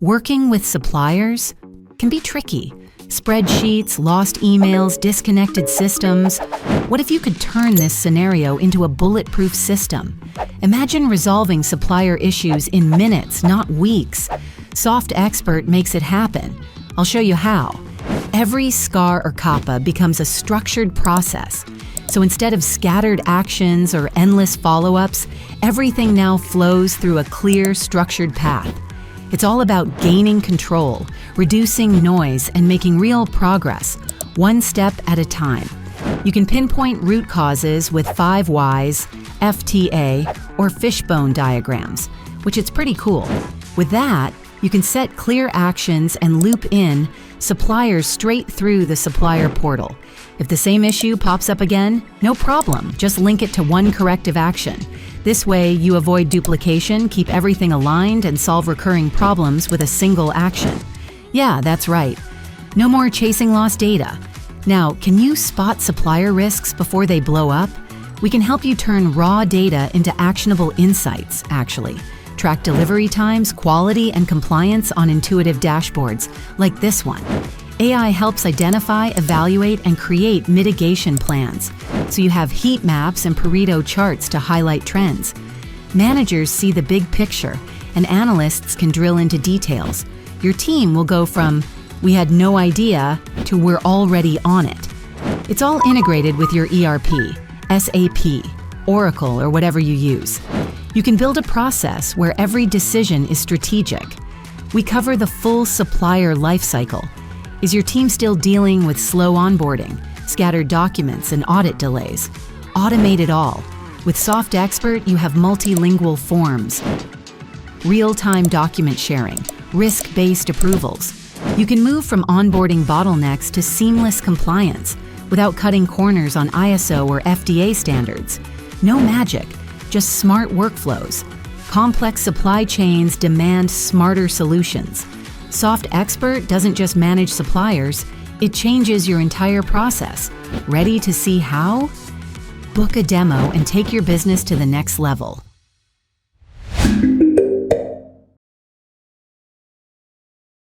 Working with suppliers can be tricky. Spreadsheets, lost emails, disconnected systems. What if you could turn this scenario into a bulletproof system? Imagine resolving supplier issues in minutes, not weeks. SoftExpert makes it happen. I'll show you how. Every SCAR or CAPA becomes a structured process. So instead of scattered actions or endless follow-ups, everything now flows through a clear, structured path. It's all about gaining control, reducing noise, and making real progress, one step at a time. You can pinpoint root causes with 5 whys, FTA, or fishbone diagrams, which is pretty cool. With that, you can set clear actions and loop in suppliers straight through the supplier portal. If the same issue pops up again, no problem, just link it to one corrective action. This way, you avoid duplication, keep everything aligned, and solve recurring problems with a single action. Yeah, that's right. No more chasing lost data. Now, can you spot supplier risks before they blow up? We can help you turn raw data into actionable insights, actually. Track delivery times, quality, and compliance on intuitive dashboards, like this one. AI helps identify, evaluate, and create mitigation plans, so you have heat maps and Pareto charts to highlight trends. Managers see the big picture, and analysts can drill into details. Your team will go from, "We had no idea," to "We're already on it." It's all integrated with your ERP, SAP, Oracle, or whatever you use. You can build a process where every decision is strategic. We cover the full supplier lifecycle. Is your team still dealing with slow onboarding, scattered documents, and audit delays? Automate it all. With SoftExpert, you have multilingual forms, real-time document sharing, risk-based approvals. You can move from onboarding bottlenecks to seamless compliance without cutting corners on ISO or FDA standards. No magic, just smart workflows. Complex supply chains demand smarter solutions. SoftExpert doesn't just manage suppliers, it changes your entire process. Ready to see how? Book a demo and take your business to the next level.